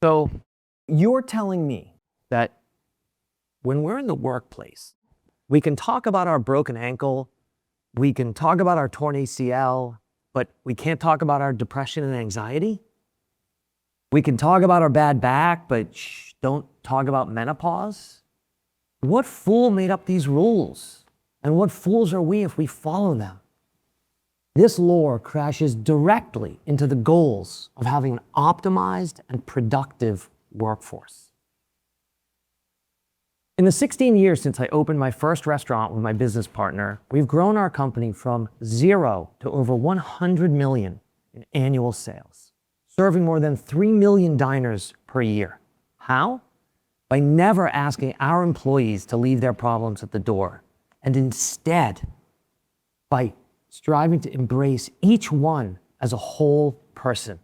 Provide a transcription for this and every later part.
So you're telling me that when we're in the workplace, we can talk about our broken ankle, we can talk about our torn ACL, but we can't talk about our depression and anxiety? We can talk about our bad back, but don't talk about menopause? What fool made up these rules? And what fools are we if we follow them? This lore crashes directly into the goals of having an optimized and productive workforce. In the 16 years since I opened my first restaurant with my business partner, we've grown our company from 0 to over 100 million in annual sales, serving more than 3 million diners per year. How? By never asking our employees to leave their problems at the door, and instead by striving to embrace each one as a whole person.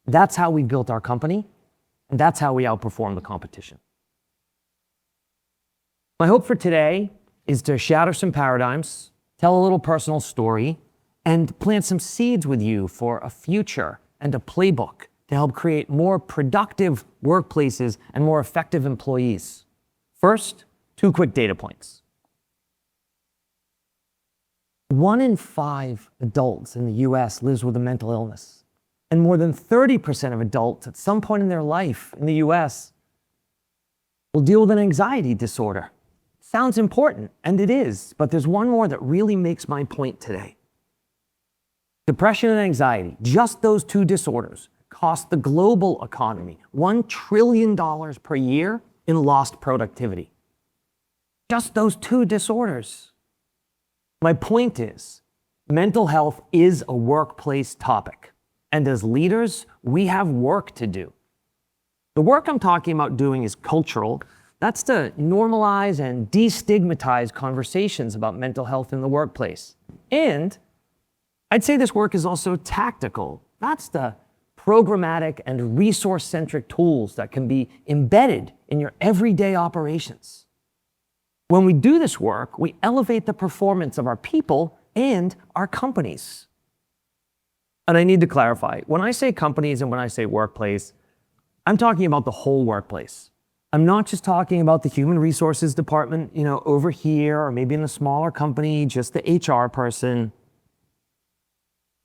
That's how we built our company, and that's how we outperform the competition. My hope for today is to shatter some paradigms, tell a little personal story, and plant some seeds with you for a future and a playbook to help create more productive workplaces and more effective employees. First, 2 quick data points. 1 in 5 adults in the US lives with a mental illness, and more than 30% of adults at some point in their life in the US will deal with an anxiety disorder. Sounds important, and it is, but there's one more that really makes my point today. Depression and anxiety, just those 2 disorders, cost the global economy $1 trillion per year in lost productivity. Just those 2 disorders. My point is, mental health is a workplace topic, and as leaders, we have work to do. The work I'm talking about doing is cultural. That's to normalize and destigmatize conversations about mental health in the workplace. And I'd say this work is also tactical. That's the programmatic and resource-centric tools that can be embedded in your everyday operations. When we do this work, we elevate the performance of our people and our companies. And I need to clarify, when I say companies and when I say workplace, I'm talking about the whole workplace. I'm not just talking about the human resources department, over here, or maybe in a smaller company, just the HR person.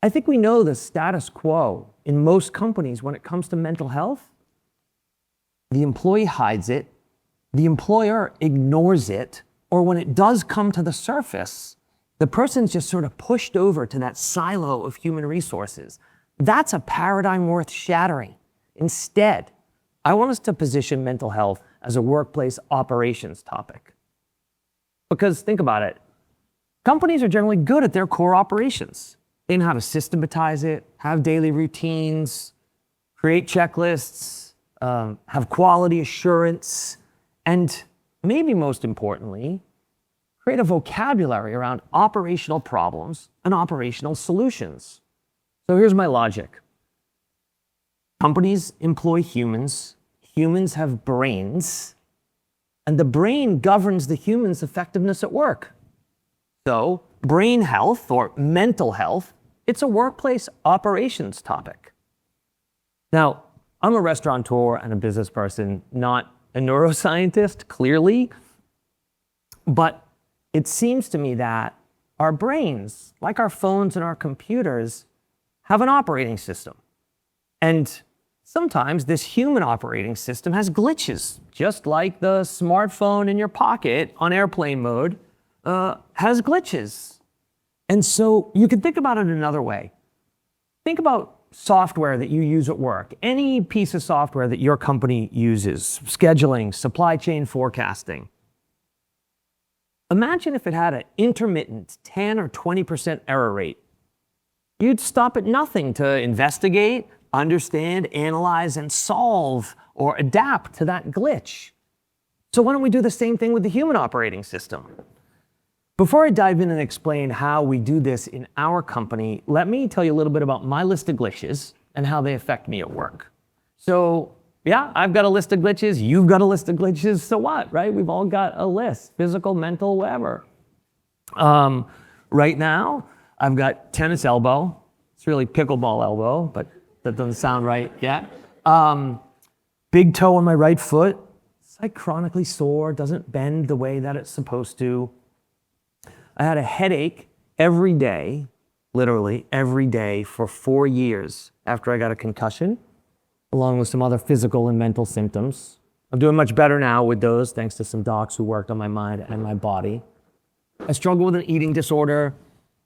I think we know the status quo in most companies when it comes to mental health. The employee hides it, the employer ignores it, or when it does come to the surface, the person's just sort of pushed over to that silo of human resources. That's a paradigm worth shattering. Instead, I want us to position mental health as a workplace operations topic. Because think about it, companies are generally good at their core operations. They know how to systematize it, have daily routines, create checklists, have quality assurance, and maybe most importantly, create a vocabulary around operational problems and operational solutions. So here's my logic. Companies employ humans, humans have brains, and the brain governs the human's effectiveness at work. So brain health or mental health, it's a workplace operations topic. Now, I'm a restaurateur and a business person, not a neuroscientist, clearly, but it seems to me that our brains, like our phones and our computers, have an operating system. And sometimes this human operating system has glitches, just like the smartphone in your pocket on airplane mode has glitches. And so you can think about it another way. Think about software that you use at work, any piece of software that your company uses, scheduling, supply chain forecasting. Imagine if it had an intermittent 10 or 20% error rate. You'd stop at nothing to investigate, understand, analyze, and solve or adapt to that glitch. So why don't we do the same thing with the human operating system? Before I dive in and explain how we do this in our company, let me tell you a little bit about my list of glitches and how they affect me at work. So yeah, I've got a list of glitches, you've got a list of glitches, so what, right? We've all got a list, physical, mental, whatever. Right now, I've got tennis elbow. It's really pickleball elbow, but that doesn't sound right yet. Big toe on my right foot. It's like chronically sore, doesn't bend the way that it's supposed to. I had a headache every day, literally every day for 4 years after I got a concussion, along with some other physical and mental symptoms. I'm doing much better now with those, thanks to some docs who worked on my mind and my body. I struggle with an eating disorder.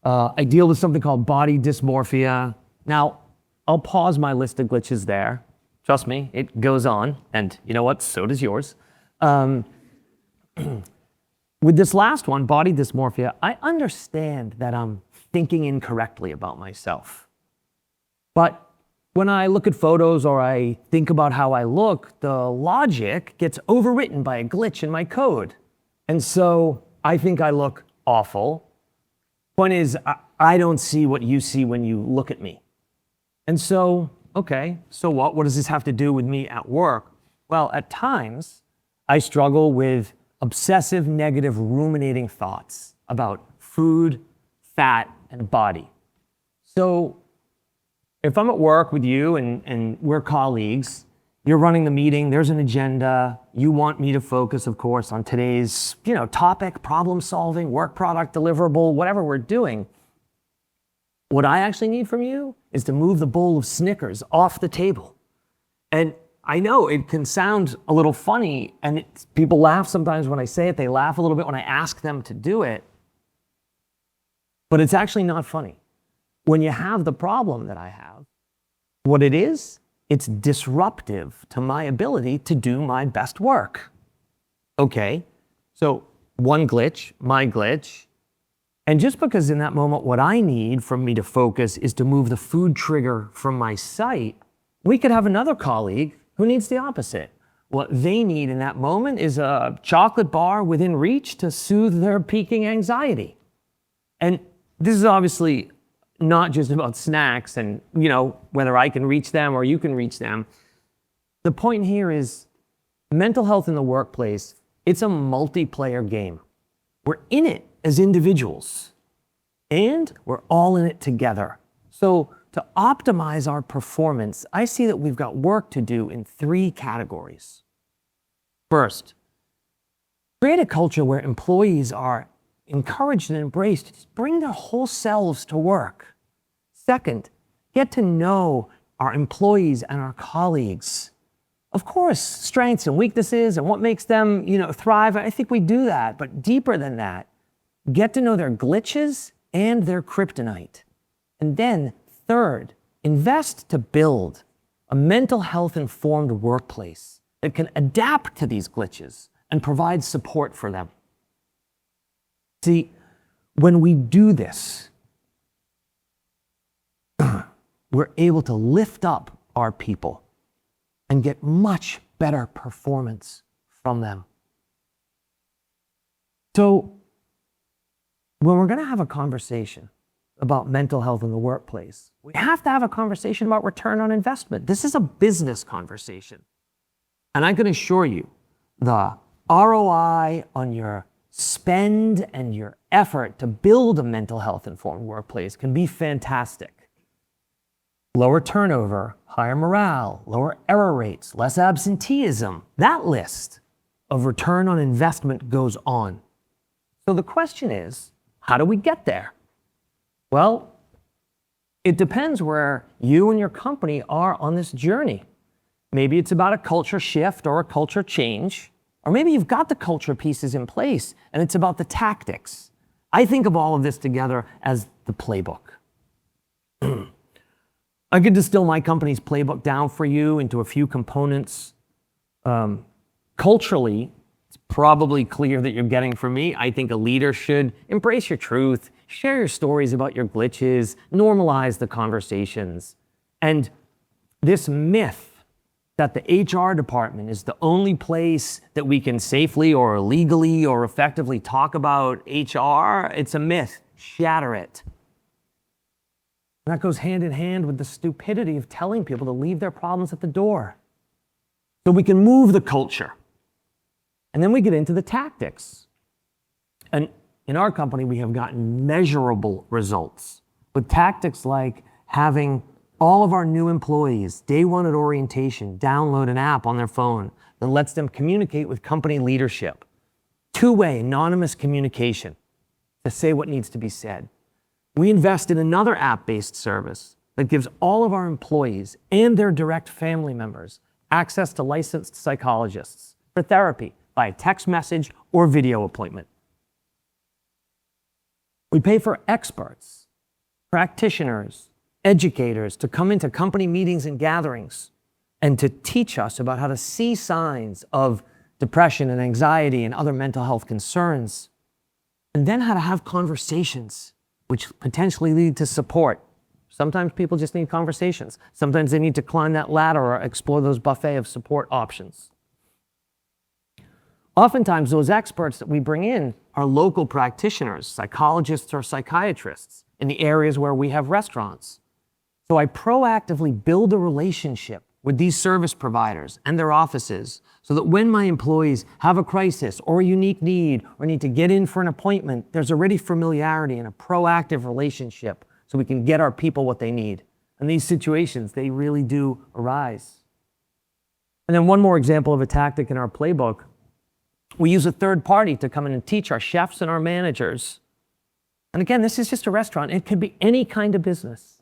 I deal with something called body dysmorphia. Now, I'll pause my list of glitches there. Trust me, it goes on. And you know what? So does yours. With this last one, body dysmorphia, I understand that I'm thinking incorrectly about myself. But when I look at photos or I think about how I look, the logic gets overwritten by a glitch in my code. And so I think I look awful. Point is, I don't see what you see when you look at me. And so, okay, so what? What does this have to do with me at work? Well, at times, I struggle with obsessive negative ruminating thoughts about food, fat, and body. So if I'm at work with you and we're colleagues, you're running the meeting, there's an agenda, you want me to focus, of course, on today's topic, problem solving, work product, deliverable, whatever we're doing. What I actually need from you is to move the bowl of Snickers off the table. And I know it can sound a little funny, and people laugh sometimes when I say it. They laugh a little bit when I ask them to do it. But it's actually not funny. When you have the problem that I have, what it is, it's disruptive to my ability to do my best work. Okay, so one glitch, my glitch. And just because in that moment what I need from me to focus is to move the food trigger from my sight, we could have another colleague who needs the opposite. What they need in that moment is a chocolate bar within reach to soothe their peaking anxiety. And this is obviously not just about snacks and, whether I can reach them or you can reach them. The point here is mental health in the workplace, it's a multiplayer game. We're in it as individuals, and we're all in it together. So to optimize our performance, I see that we've got work to do in 3 categories. First, create a culture where employees are encouraged and embraced to just bring their whole selves to work. Second, get to know our employees and our colleagues. Of course, strengths and weaknesses and what makes them, thrive. I think we do that, but deeper than that, get to know their glitches and their kryptonite. And then third, invest to build a mental health informed workplace that can adapt to these glitches and provide support for them. See, when we do this, we're able to lift up our people and get much better performance from them. So, when we're going to have a conversation about mental health in the workplace, we have to have a conversation about return on investment. This is a business conversation. And I can assure you, the ROI on your spend and your effort to build a mental health informed workplace can be fantastic. Lower turnover, higher morale, lower error rates, less absenteeism. That list of return on investment goes on. So the question is, how do we get there? Well, it depends where you and your company are on this journey. Maybe it's about a culture shift or a culture change, or maybe you've got the culture pieces in place and it's about the tactics. I think of all of this together as the playbook. I could distill my company's playbook down for you into a few components. Culturally, it's probably clear that you're getting from me. I think a leader should embrace your truth, share your stories about your glitches, normalize the conversations. And this myth that the HR department is the only place that we can safely or legally or effectively talk about HR, it's a myth. Shatter it. And that goes hand in hand with the stupidity of telling people to leave their problems at the door. So we can move the culture. And then we get into the tactics. And in our company, we have gotten measurable results with tactics like having all of our new employees, day one at orientation, download an app on their phone that lets them communicate with company leadership. Two-way anonymous communication to say what needs to be said. We invest in another app-based service that gives all of our employees and their direct family members access to licensed psychologists for therapy by text message or video appointment. We pay for experts, practitioners, educators to come into company meetings and gatherings and to teach us about how to see signs of depression and anxiety and other mental health concerns, and then how to have conversations which potentially lead to support. Sometimes people just need conversations. Sometimes they need to climb that ladder or explore those buffet of support options. Oftentimes, those experts that we bring in are local practitioners, psychologists or psychiatrists in the areas where we have restaurants. So I proactively build a relationship with these service providers and their offices so that when my employees have a crisis or a unique need or need to get in for an appointment, there's already familiarity and a proactive relationship so we can get our people what they need. And these situations, they really do arise. And then one more example of a tactic in our playbook. We use a third party to come in and teach our chefs and our managers. And again, this is just a restaurant. It could be any kind of business.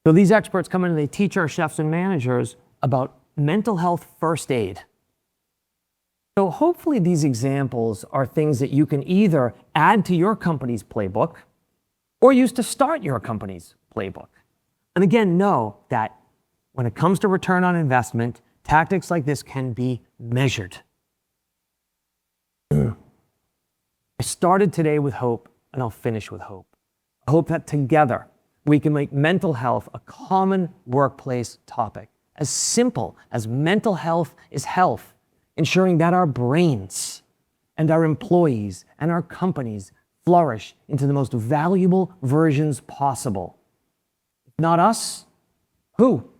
So these experts come in and they teach our chefs and managers about mental health first aid. So hopefully these examples are things that you can either add to your company's playbook or use to start your company's playbook. And again, know that when it comes to return on investment, tactics like this can be measured. I started today with hope, and I'll finish with hope. I hope that together we can make mental health a common workplace topic, as simple as mental health is health, ensuring that our brains and our employees and our companies flourish into the most valuable versions possible. If not us, who?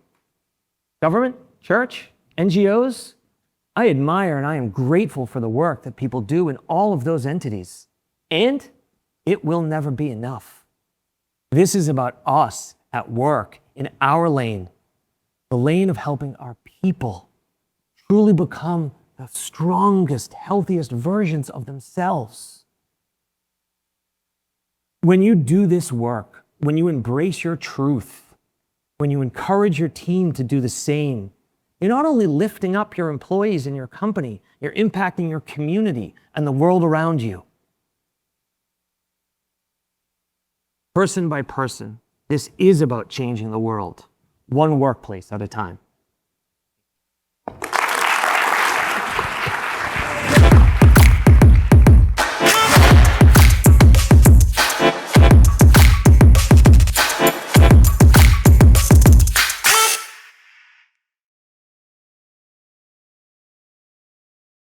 Government? Church? NGOs? I admire and I am grateful for the work that people do in all of those entities. And it will never be enough. This is about us at work in our lane, the lane of helping our people truly become the strongest, healthiest versions of themselves. When you do this work, when you embrace your truth, when you encourage your team to do the same, you're not only lifting up your employees in your company, you're impacting your community and the world around you. Person by person, this is about changing the world, one workplace at a time.